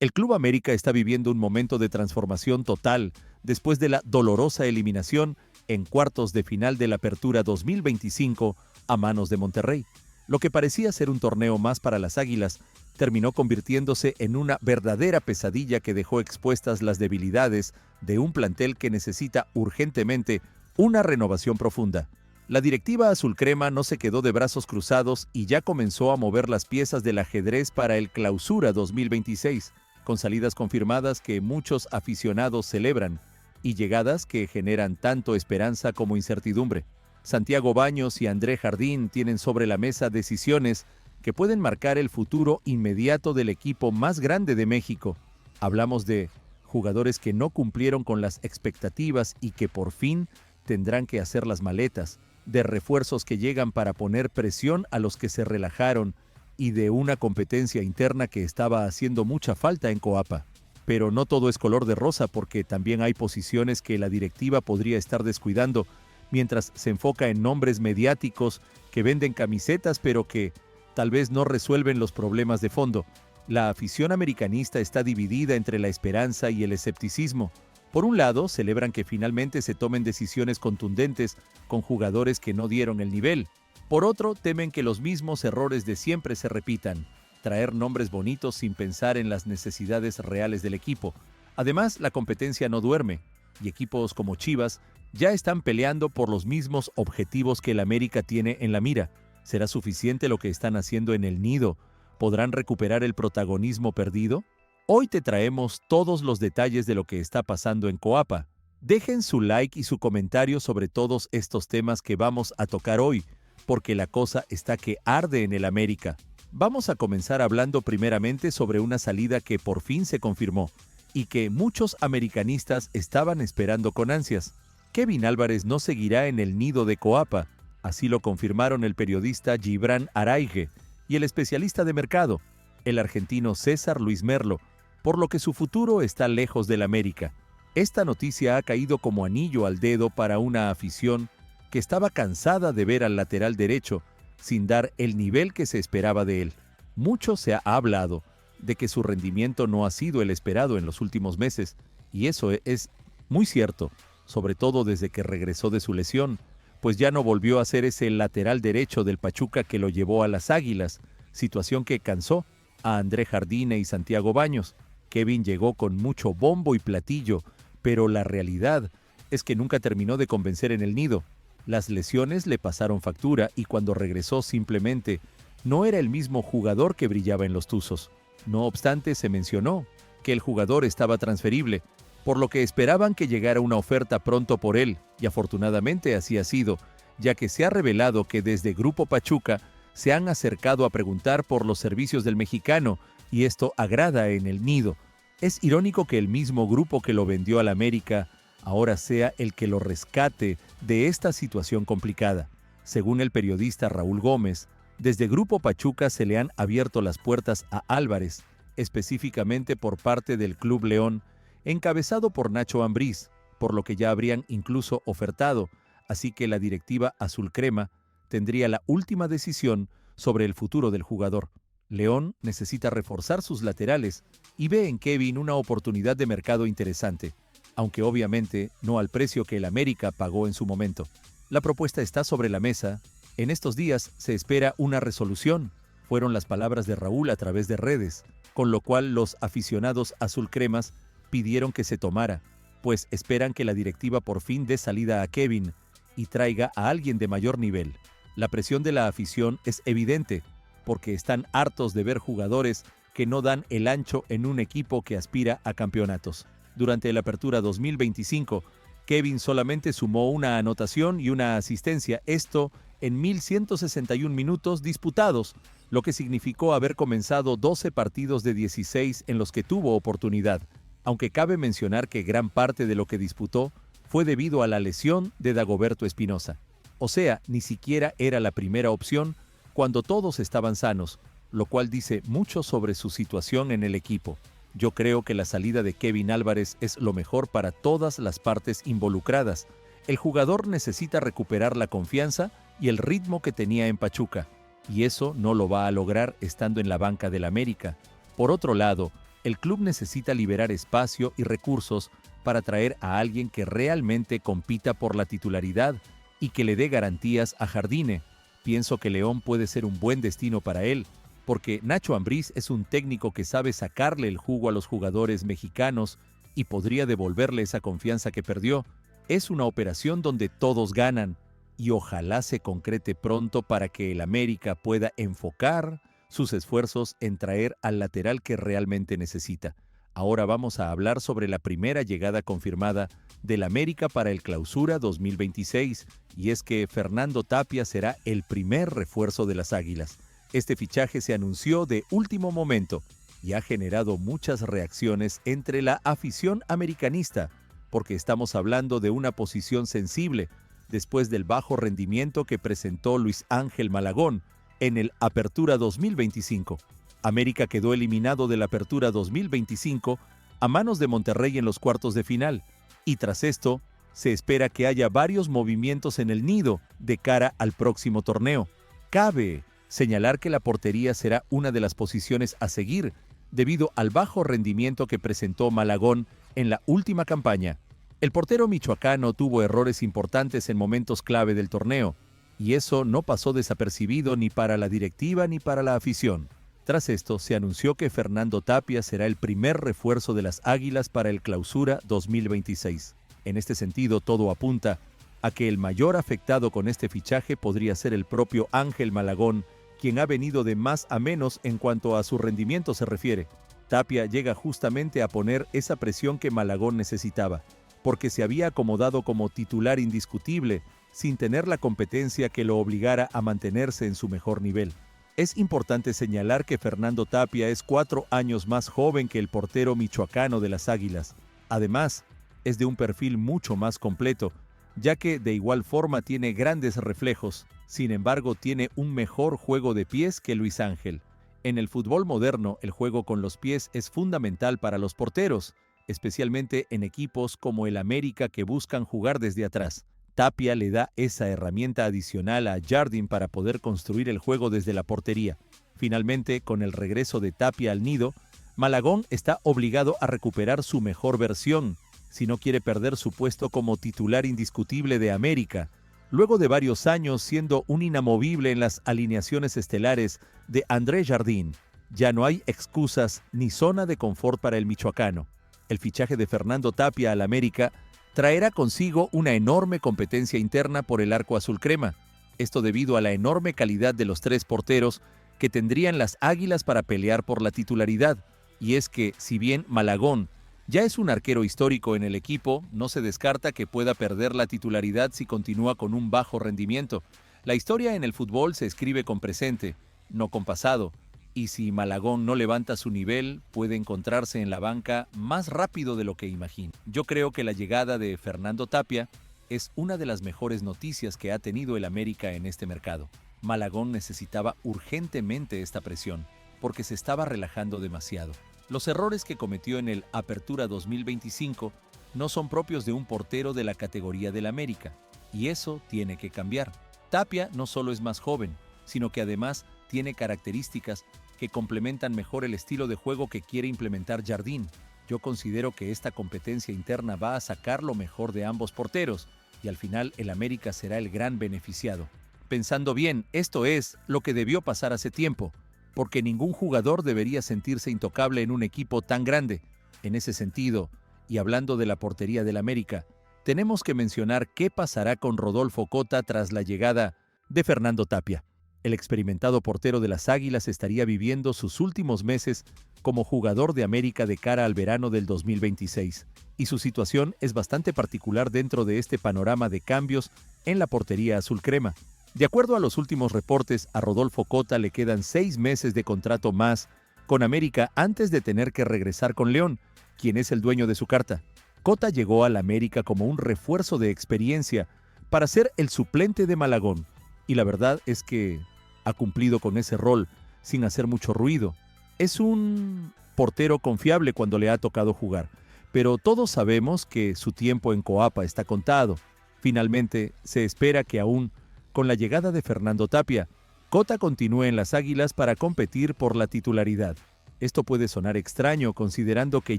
El Club América está viviendo un momento de transformación total después de la dolorosa eliminación en cuartos de final de la Apertura 2025 a manos de Monterrey. Lo que parecía ser un torneo más para las Águilas terminó convirtiéndose en una verdadera pesadilla que dejó expuestas las debilidades de un plantel que necesita urgentemente una renovación profunda. La directiva azulcrema no se quedó de brazos cruzados y ya comenzó a mover las piezas del ajedrez para el Clausura 2026, con salidas confirmadas que muchos aficionados celebran y llegadas que generan tanto esperanza como incertidumbre. Santiago Baños y André Jardín tienen sobre la mesa decisiones que pueden marcar el futuro inmediato del equipo más grande de México. Hablamos de jugadores que no cumplieron con las expectativas y que por fin tendrán que hacer las maletas, de refuerzos que llegan para poner presión a los que se relajaron y de una competencia interna que estaba haciendo mucha falta en Coapa. Pero no todo es color de rosa porque también hay posiciones que la directiva podría estar descuidando mientras se enfoca en nombres mediáticos que venden camisetas pero que tal vez no resuelven los problemas de fondo. La afición americanista está dividida entre la esperanza y el escepticismo. Por un lado, celebran que finalmente se tomen decisiones contundentes con jugadores que no dieron el nivel. Por otro, temen que los mismos errores de siempre se repitan, traer nombres bonitos sin pensar en las necesidades reales del equipo. Además, la competencia no duerme, y equipos como Chivas ya están peleando por los mismos objetivos que el América tiene en la mira. ¿Será suficiente lo que están haciendo en el nido? ¿Podrán recuperar el protagonismo perdido? Hoy te traemos todos los detalles de lo que está pasando en Coapa. Dejen su like y su comentario sobre todos estos temas que vamos a tocar hoy, porque la cosa está que arde en el América. Vamos a comenzar hablando primeramente sobre una salida que por fin se confirmó y que muchos americanistas estaban esperando con ansias. Kevin Álvarez no seguirá en el nido de Coapa, así lo confirmaron el periodista Gibran Araige y el especialista de mercado, el argentino César Luis Merlo, por lo que su futuro está lejos del América. Esta noticia ha caído como anillo al dedo para una afición que estaba cansada de ver al lateral derecho sin dar el nivel que se esperaba de él. Mucho se ha hablado de que su rendimiento no ha sido el esperado en los últimos meses, y eso es muy cierto, sobre todo desde que regresó de su lesión, pues ya no volvió a ser ese lateral derecho del Pachuca que lo llevó a las Águilas, situación que cansó a André Jardín y Santiago Baños. Kevin llegó con mucho bombo y platillo, pero la realidad es que nunca terminó de convencer en el nido. Las lesiones le pasaron factura y cuando regresó simplemente no era el mismo jugador que brillaba en los Tuzos. No obstante, se mencionó que el jugador estaba transferible, por lo que esperaban que llegara una oferta pronto por él, y afortunadamente así ha sido, ya que se ha revelado que desde Grupo Pachuca se han acercado a preguntar por los servicios del mexicano, y esto agrada en el nido. Es irónico que el mismo grupo que lo vendió al América ahora sea el que lo rescate de esta situación complicada. Según el periodista Raúl Gómez, desde Grupo Pachuca se le han abierto las puertas a Álvarez, específicamente por parte del Club León, encabezado por Nacho Ambriz, por lo que ya habrían incluso ofertado, así que la directiva azulcrema tendría la última decisión sobre el futuro del jugador. León necesita reforzar sus laterales y ve en Kevin una oportunidad de mercado interesante, aunque obviamente no al precio que el América pagó en su momento. La propuesta está sobre la mesa. En estos días se espera una resolución, fueron las palabras de Raúl a través de redes, con lo cual los aficionados azulcremas pidieron que se tomara, pues esperan que la directiva por fin dé salida a Kevin y traiga a alguien de mayor nivel. La presión de la afición es evidente, porque están hartos de ver jugadores que no dan el ancho en un equipo que aspira a campeonatos. Durante la Apertura 2025, Kevin solamente sumó una anotación y una asistencia, esto en 1,161 minutos disputados, lo que significó haber comenzado 12 partidos de 16 en los que tuvo oportunidad, aunque cabe mencionar que gran parte de lo que disputó fue debido a la lesión de Dagoberto Espinosa. O sea, ni siquiera era la primera opción cuando todos estaban sanos, lo cual dice mucho sobre su situación en el equipo. Yo creo que la salida de Kevin Álvarez es lo mejor para todas las partes involucradas. El jugador necesita recuperar la confianza y el ritmo que tenía en Pachuca, y eso no lo va a lograr estando en la banca del América. Por otro lado, El club necesita liberar espacio y recursos para traer a alguien que realmente compita por la titularidad y que le dé garantías a Jardine. Pienso que León puede ser un buen destino para él, porque Nacho Ambriz es un técnico que sabe sacarle el jugo a los jugadores mexicanos y podría devolverle esa confianza que perdió. Es una operación donde todos ganan y ojalá se concrete pronto para que el América pueda enfocar sus esfuerzos en traer al lateral que realmente necesita. Ahora vamos a hablar sobre la primera llegada confirmada del América para el Clausura 2026, y es que Fernando Tapia será el primer refuerzo de las Águilas. Este fichaje se anunció de último momento y ha generado muchas reacciones entre la afición americanista, porque estamos hablando de una posición sensible después del bajo rendimiento que presentó Luis Ángel Malagón en el Apertura 2025. América quedó eliminado de la Apertura 2025 a manos de Monterrey en los cuartos de final, y tras esto se espera que haya varios movimientos en el nido de cara al próximo torneo. Cabe señalar que la portería será una de las posiciones a seguir debido al bajo rendimiento que presentó Malagón en la última campaña. El portero michoacano tuvo errores importantes en momentos clave del torneo, y eso no pasó desapercibido ni para la directiva ni para la afición. Tras esto, se anunció que Fernando Tapia será el primer refuerzo de las Águilas para el Clausura 2026. En este sentido, todo apunta a que el mayor afectado con este fichaje podría ser el propio Ángel Malagón, quien ha venido de más a menos en cuanto a su rendimiento se refiere. Tapia llega justamente a poner esa presión que Malagón necesitaba, porque se había acomodado como titular indiscutible, sin tener la competencia que lo obligara a mantenerse en su mejor nivel. Es importante señalar que Fernando Tapia es 4 años más joven que el portero michoacano de las Águilas. Además, es de un perfil mucho más completo, ya que de igual forma tiene grandes reflejos. Sin embargo, tiene un mejor juego de pies que Luis Ángel. En el fútbol moderno, el juego con los pies es fundamental para los porteros, especialmente en equipos como el América que buscan jugar desde atrás. Tapia le da esa herramienta adicional a Jardine para poder construir el juego desde la portería. Finalmente, con el regreso de Tapia al nido, Malagón está obligado a recuperar su mejor versión, si no quiere perder su puesto como titular indiscutible de América, luego de varios años siendo un inamovible en las alineaciones estelares de André Jardine. Ya no hay excusas ni zona de confort para el michoacano. El fichaje de Fernando Tapia al América traerá consigo una enorme competencia interna por el arco azul crema. Esto debido a la enorme calidad de los 3 porteros que tendrían las Águilas para pelear por la titularidad. Y es que, si bien Malagón ya es un arquero histórico en el equipo, no se descarta que pueda perder la titularidad si continúa con un bajo rendimiento. La historia en el fútbol se escribe con presente, no con pasado. Y si Malagón no levanta su nivel, puede encontrarse en la banca más rápido de lo que imagina. Yo creo que la llegada de Fernando Tapia es una de las mejores noticias que ha tenido el América en este mercado. Malagón necesitaba urgentemente esta presión, porque se estaba relajando demasiado. Los errores que cometió en el Apertura 2025 no son propios de un portero de la categoría del América, y eso tiene que cambiar. Tapia no solo es más joven, sino que además tiene características que complementan mejor el estilo de juego que quiere implementar Jardine. Yo considero que esta competencia interna va a sacar lo mejor de ambos porteros, y al final el América será el gran beneficiado. Pensando bien, esto es lo que debió pasar hace tiempo, porque ningún jugador debería sentirse intocable en un equipo tan grande. En ese sentido, y hablando de la portería del América, tenemos que mencionar qué pasará con Rodolfo Cota tras la llegada de Fernando Tapia. El experimentado portero de las Águilas estaría viviendo sus últimos meses como jugador de América de cara al verano del 2026, y su situación es bastante particular dentro de este panorama de cambios en la portería azul crema. De acuerdo a los últimos reportes, a Rodolfo Cota le quedan 6 meses de contrato más con América antes de tener que regresar con León, quien es el dueño de su carta. Cota llegó al América como un refuerzo de experiencia para ser el suplente de Malagón, y la verdad es que ha cumplido con ese rol sin hacer mucho ruido. Es un portero confiable cuando le ha tocado jugar, pero todos sabemos que su tiempo en Coapa está contado. Finalmente, se espera que aún con la llegada de Fernando Tapia, Cota continúe en las Águilas para competir por la titularidad. Esto puede sonar extraño considerando que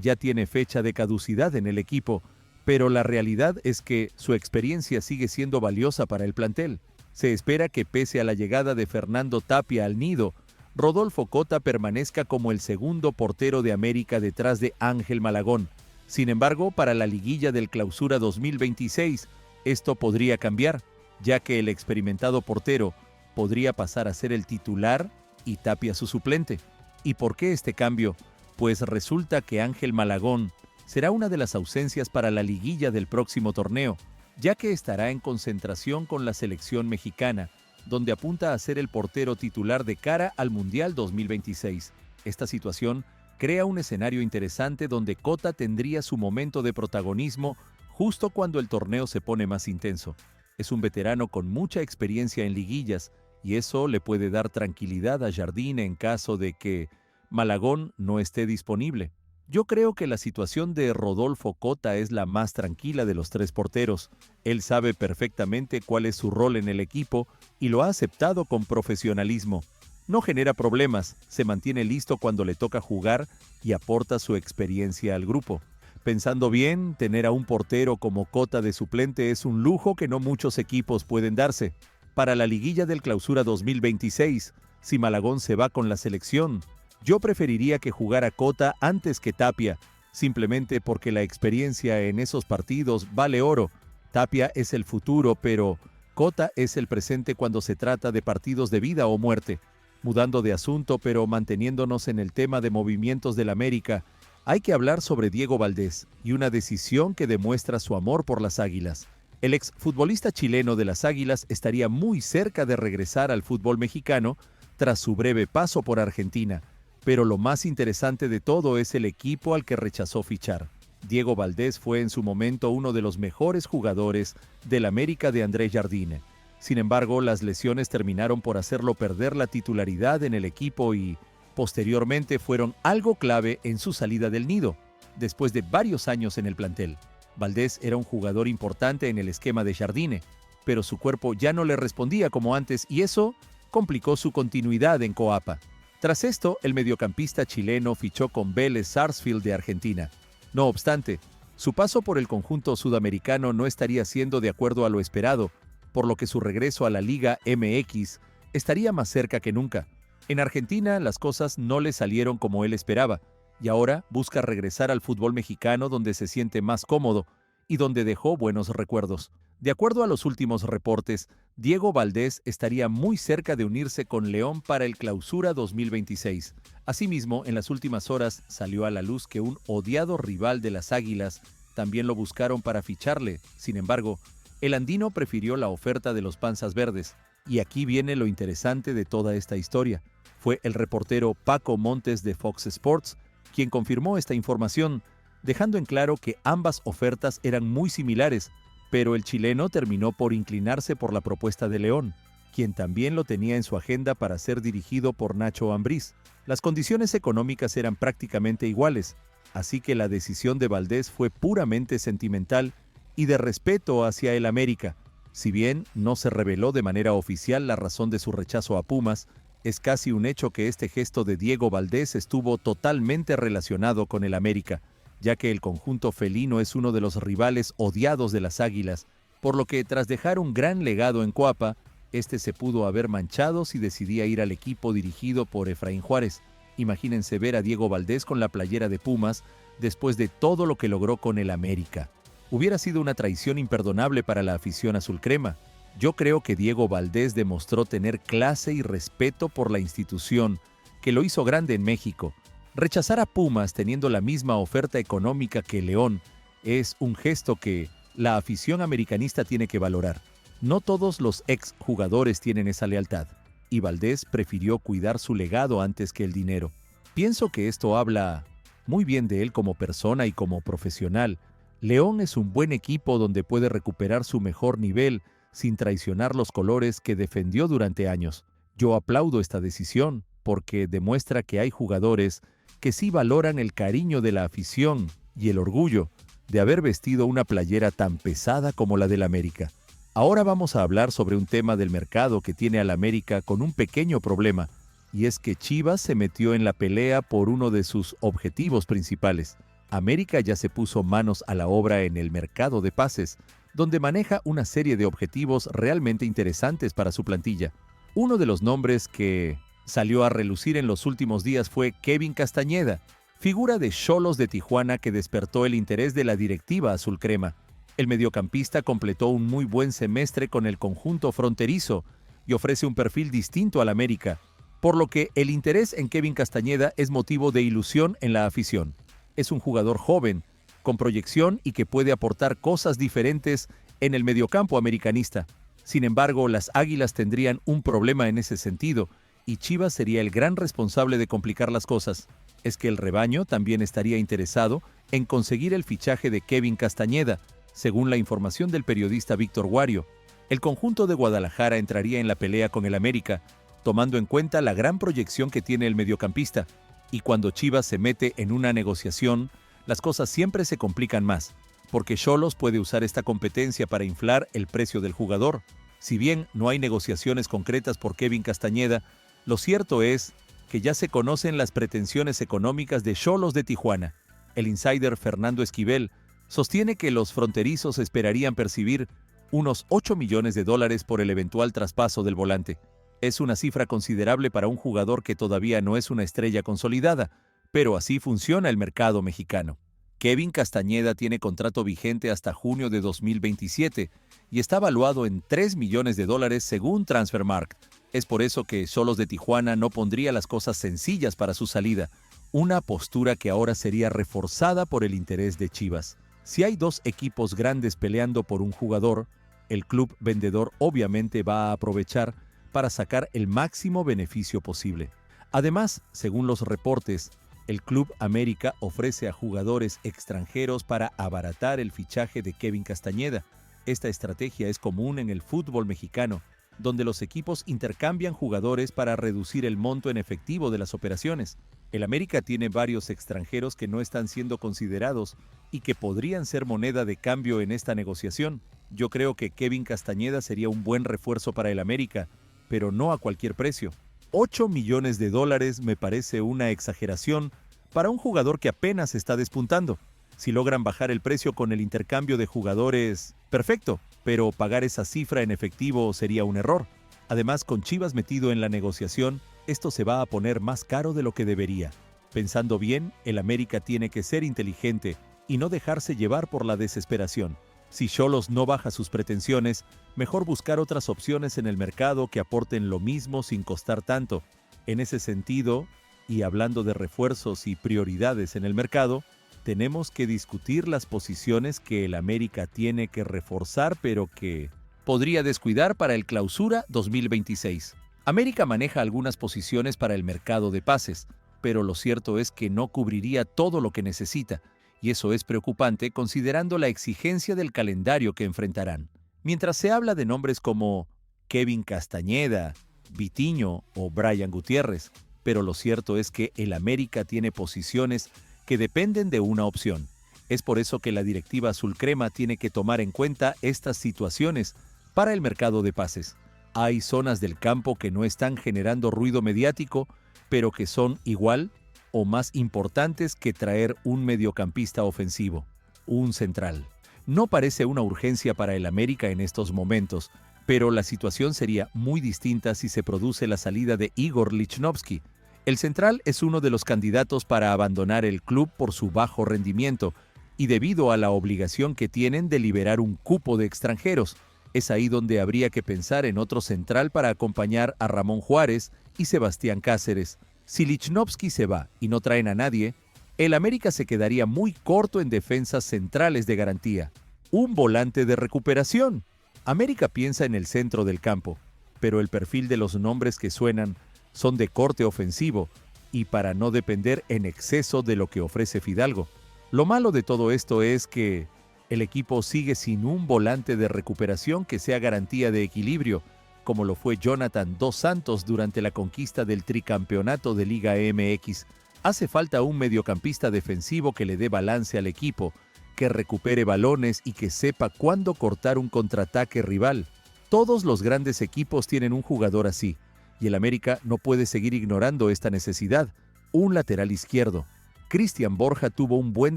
ya tiene fecha de caducidad en el equipo, pero la realidad es que su experiencia sigue siendo valiosa para el plantel. Se espera que pese a la llegada de Fernando Tapia al nido, Rodolfo Cota permanezca como el segundo portero de América detrás de Ángel Malagón. Sin embargo, para la liguilla del Clausura 2026, esto podría cambiar, ya que el experimentado portero podría pasar a ser el titular y Tapia su suplente. ¿Y por qué este cambio? Pues resulta que Ángel Malagón será una de las ausencias para la liguilla del próximo torneo, ya que estará en concentración con la selección mexicana, donde apunta a ser el portero titular de cara al Mundial 2026. Esta situación crea un escenario interesante donde Cota tendría su momento de protagonismo justo cuando el torneo se pone más intenso. Es un veterano con mucha experiencia en liguillas y eso le puede dar tranquilidad a Jardine en caso de que Malagón no esté disponible. Yo creo que la situación de Rodolfo Cota es la más tranquila de los tres porteros. Él sabe perfectamente cuál es su rol en el equipo y lo ha aceptado con profesionalismo. No genera problemas, se mantiene listo cuando le toca jugar y aporta su experiencia al grupo. Pensando bien, tener a un portero como Cota de suplente es un lujo que no muchos equipos pueden darse. Para la liguilla del Clausura 2026, si Malagón se va con la selección, yo preferiría que jugara Cota antes que Tapia, simplemente porque la experiencia en esos partidos vale oro. Tapia es el futuro, pero Cota es el presente cuando se trata de partidos de vida o muerte. Mudando de asunto, pero manteniéndonos en el tema de movimientos del América, hay que hablar sobre Diego Valdés y una decisión que demuestra su amor por las Águilas. El exfutbolista chileno de las Águilas estaría muy cerca de regresar al fútbol mexicano tras su breve paso por Argentina, pero lo más interesante de todo es el equipo al que rechazó fichar. Diego Valdés fue en su momento uno de los mejores jugadores del América de Andrés Jardine. Sin embargo, las lesiones terminaron por hacerlo perder la titularidad en el equipo y, posteriormente, fueron algo clave en su salida del nido, después de varios años en el plantel. Valdés era un jugador importante en el esquema de Jardine, pero su cuerpo ya no le respondía como antes y eso complicó su continuidad en Coapa. Tras esto, el mediocampista chileno fichó con Vélez Sarsfield de Argentina. No obstante, su paso por el conjunto sudamericano no estaría siendo de acuerdo a lo esperado, por lo que su regreso a la Liga MX estaría más cerca que nunca. En Argentina, las cosas no le salieron como él esperaba, y ahora busca regresar al fútbol mexicano donde se siente más cómodo y donde dejó buenos recuerdos. De acuerdo a los últimos reportes, Diego Valdés estaría muy cerca de unirse con León para el Clausura 2026. Asimismo, en las últimas horas salió a la luz que un odiado rival de las Águilas también lo buscaron para ficharle. Sin embargo, el andino prefirió la oferta de los Panzas Verdes. Y aquí viene lo interesante de toda esta historia. Fue el reportero Paco Montes de Fox Sports quien confirmó esta información, dejando en claro que ambas ofertas eran muy similares, pero el chileno terminó por inclinarse por la propuesta de León, quien también lo tenía en su agenda para ser dirigido por Nacho Ambriz. Las condiciones económicas eran prácticamente iguales, así que la decisión de Valdés fue puramente sentimental y de respeto hacia el América. Si bien no se reveló de manera oficial la razón de su rechazo a Pumas, es casi un hecho que este gesto de Diego Valdés estuvo totalmente relacionado con el América, ya que el conjunto felino es uno de los rivales odiados de las Águilas, por lo que tras dejar un gran legado en Coapa, este se pudo haber manchado si decidía ir al equipo dirigido por Efraín Juárez. Imagínense ver a Diego Valdés con la playera de Pumas después de todo lo que logró con el América. Hubiera sido una traición imperdonable para la afición azulcrema. Yo creo que Diego Valdés demostró tener clase y respeto por la institución, que lo hizo grande en México. Rechazar a Pumas teniendo la misma oferta económica que León es un gesto que la afición americanista tiene que valorar. No todos los exjugadores tienen esa lealtad, y Valdés prefirió cuidar su legado antes que el dinero. Pienso que esto habla muy bien de él como persona y como profesional. León es un buen equipo donde puede recuperar su mejor nivel sin traicionar los colores que defendió durante años. Yo aplaudo esta decisión porque demuestra que hay jugadores que sí valoran el cariño de la afición y el orgullo de haber vestido una playera tan pesada como la del América. Ahora vamos a hablar sobre un tema del mercado que tiene al América con un pequeño problema, y es que Chivas se metió en la pelea por uno de sus objetivos principales. América ya se puso manos a la obra en el mercado de pases, donde maneja una serie de objetivos realmente interesantes para su plantilla. Uno de los nombres que salió a relucir en los últimos días fue Kevin Castañeda, figura de Xolos de Tijuana que despertó el interés de la directiva azul crema. El mediocampista completó un muy buen semestre con el conjunto fronterizo y ofrece un perfil distinto al América, por lo que el interés en Kevin Castañeda es motivo de ilusión en la afición. Es un jugador joven, con proyección y que puede aportar cosas diferentes en el mediocampo americanista. Sin embargo, las Águilas tendrían un problema en ese sentido, y Chivas sería el gran responsable de complicar las cosas. Es que el rebaño también estaría interesado en conseguir el fichaje de Kevin Castañeda, según la información del periodista Víctor Wario. El conjunto de Guadalajara entraría en la pelea con el América, tomando en cuenta la gran proyección que tiene el mediocampista. Y cuando Chivas se mete en una negociación, las cosas siempre se complican más, porque Xolos puede usar esta competencia para inflar el precio del jugador. Si bien no hay negociaciones concretas por Kevin Castañeda, lo cierto es que ya se conocen las pretensiones económicas de Xolos de Tijuana. El insider Fernando Esquivel sostiene que los fronterizos esperarían percibir unos $8 millones por el eventual traspaso del volante. Es una cifra considerable para un jugador que todavía no es una estrella consolidada, pero así funciona el mercado mexicano. Kevin Castañeda tiene contrato vigente hasta junio de 2027 y está valuado en $3 millones según Transfermarkt. Es por eso que Xolos de Tijuana no pondría las cosas sencillas para su salida, una postura que ahora sería reforzada por el interés de Chivas. Si hay dos equipos grandes peleando por un jugador, el club vendedor obviamente va a aprovechar para sacar el máximo beneficio posible. Además, según los reportes, el Club América ofrece a jugadores extranjeros para abaratar el fichaje de Kevin Castañeda. Esta estrategia es común en el fútbol mexicano, donde los equipos intercambian jugadores para reducir el monto en efectivo de las operaciones. El América tiene varios extranjeros que no están siendo considerados y que podrían ser moneda de cambio en esta negociación. Yo creo que Kevin Castañeda sería un buen refuerzo para el América, pero no a cualquier precio. $8 millones me parece una exageración para un jugador que apenas está despuntando. Si logran bajar el precio con el intercambio de jugadores, perfecto, pero pagar esa cifra en efectivo sería un error. Además, con Chivas metido en la negociación, esto se va a poner más caro de lo que debería. Pensando bien, el América tiene que ser inteligente y no dejarse llevar por la desesperación. Si Xolos no baja sus pretensiones, mejor buscar otras opciones en el mercado que aporten lo mismo sin costar tanto. En ese sentido, y hablando de refuerzos y prioridades en el mercado, tenemos que discutir las posiciones que el América tiene que reforzar, pero que podría descuidar para el Clausura 2026. América maneja algunas posiciones para el mercado de pases, pero lo cierto es que no cubriría todo lo que necesita, y eso es preocupante considerando la exigencia del calendario que enfrentarán. Mientras se habla de nombres como Kevin Castañeda, Vitinho o Brian Gutiérrez, pero lo cierto es que el América tiene posiciones que dependen de una opción. Es por eso que la directiva azul crema tiene que tomar en cuenta estas situaciones para el mercado de pases. Hay zonas del campo que no están generando ruido mediático, pero que son igual o más importantes que traer un mediocampista ofensivo, un central. No parece una urgencia para el América en estos momentos, pero la situación sería muy distinta si se produce la salida de Igor Lichnowsky. El central es uno de los candidatos para abandonar el club por su bajo rendimiento y debido a la obligación que tienen de liberar un cupo de extranjeros. Es ahí donde habría que pensar en otro central para acompañar a Ramón Juárez y Sebastián Cáceres. Si Lichnowsky se va y no traen a nadie, el América se quedaría muy corto en defensas centrales de garantía. Un volante de recuperación. América piensa en el centro del campo, pero el perfil de los nombres que suenan son de corte ofensivo y para no depender en exceso de lo que ofrece Fidalgo. Lo malo de todo esto es que el equipo sigue sin un volante de recuperación que sea garantía de equilibrio, como lo fue Jonathan Dos Santos durante la conquista del tricampeonato de Liga MX. Hace falta un mediocampista defensivo que le dé balance al equipo, que recupere balones y que sepa cuándo cortar un contraataque rival. Todos los grandes equipos tienen un jugador así, y el América no puede seguir ignorando esta necesidad. Un lateral izquierdo. Cristian Borja tuvo un buen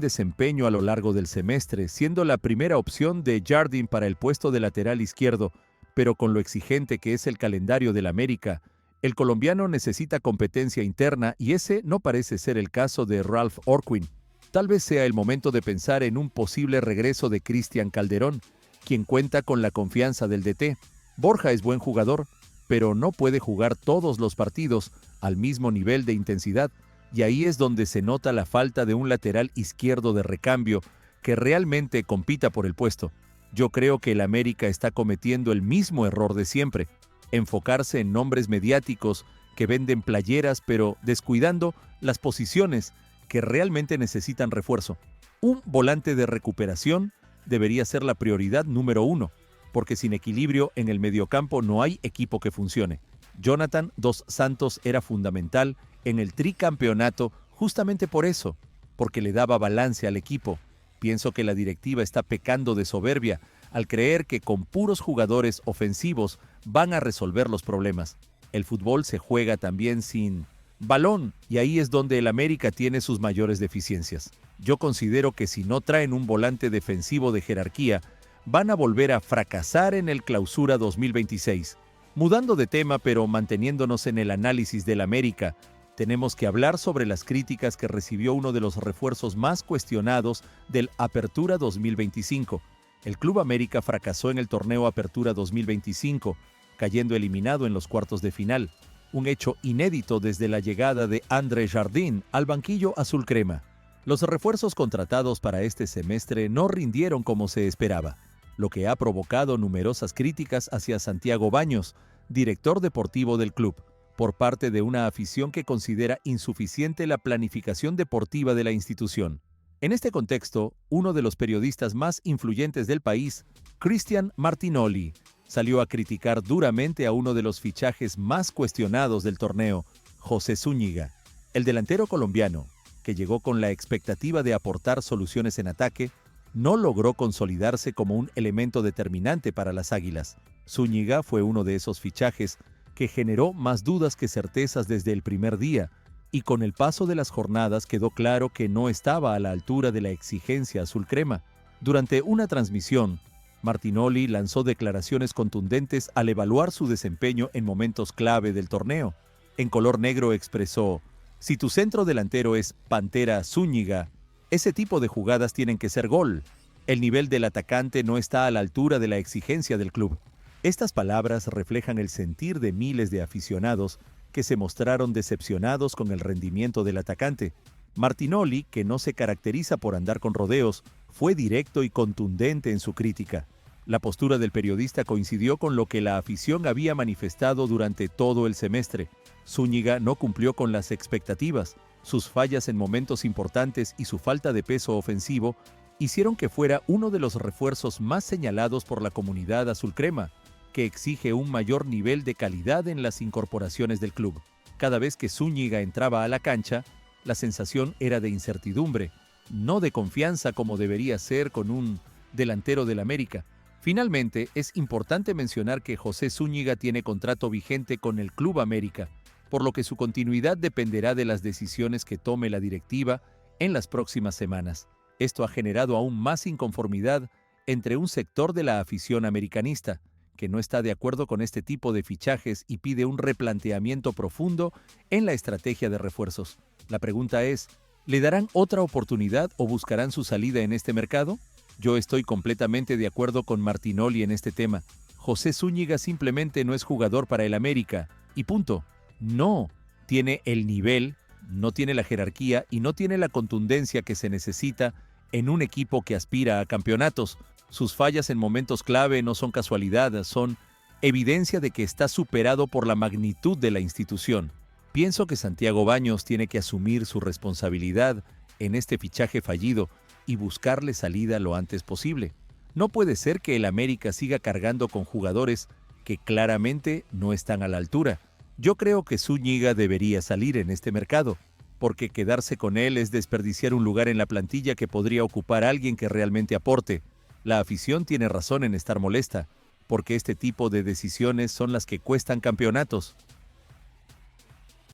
desempeño a lo largo del semestre, siendo la primera opción de Jardín para el puesto de lateral izquierdo, pero con lo exigente que es el calendario del América, el colombiano necesita competencia interna y ese no parece ser el caso de Ralph Orquin. Tal vez sea el momento de pensar en un posible regreso de Cristian Calderón, quien cuenta con la confianza del DT. Borja es buen jugador, pero no puede jugar todos los partidos al mismo nivel de intensidad, y ahí es donde se nota la falta de un lateral izquierdo de recambio que realmente compita por el puesto. Yo creo que el América está cometiendo el mismo error de siempre, enfocarse en nombres mediáticos que venden playeras pero descuidando las posiciones que realmente necesitan refuerzo. Un volante de recuperación debería ser la prioridad número 1, porque sin equilibrio en el mediocampo no hay equipo que funcione. Jonathan Dos Santos era fundamental en el tricampeonato justamente por eso, porque le daba balance al equipo. Pienso que la directiva está pecando de soberbia al creer que con puros jugadores ofensivos van a resolver los problemas. El fútbol se juega también sin balón y ahí es donde el América tiene sus mayores deficiencias. Yo considero que si no traen un volante defensivo de jerarquía, van a volver a fracasar en el Clausura 2026. Mudando de tema, pero manteniéndonos en el análisis del América, tenemos que hablar sobre las críticas que recibió uno de los refuerzos más cuestionados del Apertura 2025. El Club América fracasó en el torneo Apertura 2025, cayendo eliminado en los cuartos de final, un hecho inédito desde la llegada de André Jardín al banquillo azul crema. Los refuerzos contratados para este semestre no rindieron como se esperaba, lo que ha provocado numerosas críticas hacia Santiago Baños, director deportivo del club, por parte de una afición que considera insuficiente la planificación deportiva de la institución. En este contexto, uno de los periodistas más influyentes del país, Cristian Martinoli, salió a criticar duramente a uno de los fichajes más cuestionados del torneo, José Zúñiga. El delantero colombiano, que llegó con la expectativa de aportar soluciones en ataque, no logró consolidarse como un elemento determinante para las Águilas. Zúñiga fue uno de esos fichajes que generó más dudas que certezas desde el primer día, y con el paso de las jornadas quedó claro que no estaba a la altura de la exigencia azul crema. Durante una transmisión, Martinoli lanzó declaraciones contundentes al evaluar su desempeño en momentos clave del torneo. En color negro expresó: si tu centro delantero es Pantera Zúñiga, ese tipo de jugadas tienen que ser gol. El nivel del atacante no está a la altura de la exigencia del club. Estas palabras reflejan el sentir de miles de aficionados que se mostraron decepcionados con el rendimiento del atacante. Martinoli, que no se caracteriza por andar con rodeos, fue directo y contundente en su crítica. La postura del periodista coincidió con lo que la afición había manifestado durante todo el semestre. Zúñiga no cumplió con las expectativas. Sus fallas en momentos importantes y su falta de peso ofensivo hicieron que fuera uno de los refuerzos más señalados por la comunidad azul crema, que exige un mayor nivel de calidad en las incorporaciones del club. Cada vez que Zúñiga entraba a la cancha, la sensación era de incertidumbre, no de confianza como debería ser con un delantero del América. Finalmente, es importante mencionar que José Zúñiga tiene contrato vigente con el Club América, por lo que su continuidad dependerá de las decisiones que tome la directiva en las próximas semanas. Esto ha generado aún más inconformidad entre un sector de la afición americanista, que no está de acuerdo con este tipo de fichajes y pide un replanteamiento profundo en la estrategia de refuerzos. La pregunta es, ¿le darán otra oportunidad o buscarán su salida en este mercado? Yo estoy completamente de acuerdo con Martinoli en este tema. José Zúñiga simplemente no es jugador para el América, y punto. No tiene el nivel, no tiene la jerarquía y no tiene la contundencia que se necesita en un equipo que aspira a campeonatos. Sus fallas en momentos clave no son casualidad, son evidencia de que está superado por la magnitud de la institución. Pienso que Santiago Baños tiene que asumir su responsabilidad en este fichaje fallido y buscarle salida lo antes posible. No puede ser que el América siga cargando con jugadores que claramente no están a la altura. Yo creo que Zúñiga debería salir en este mercado, porque quedarse con él es desperdiciar un lugar en la plantilla que podría ocupar a alguien que realmente aporte. La afición tiene razón en estar molesta, porque este tipo de decisiones son las que cuestan campeonatos.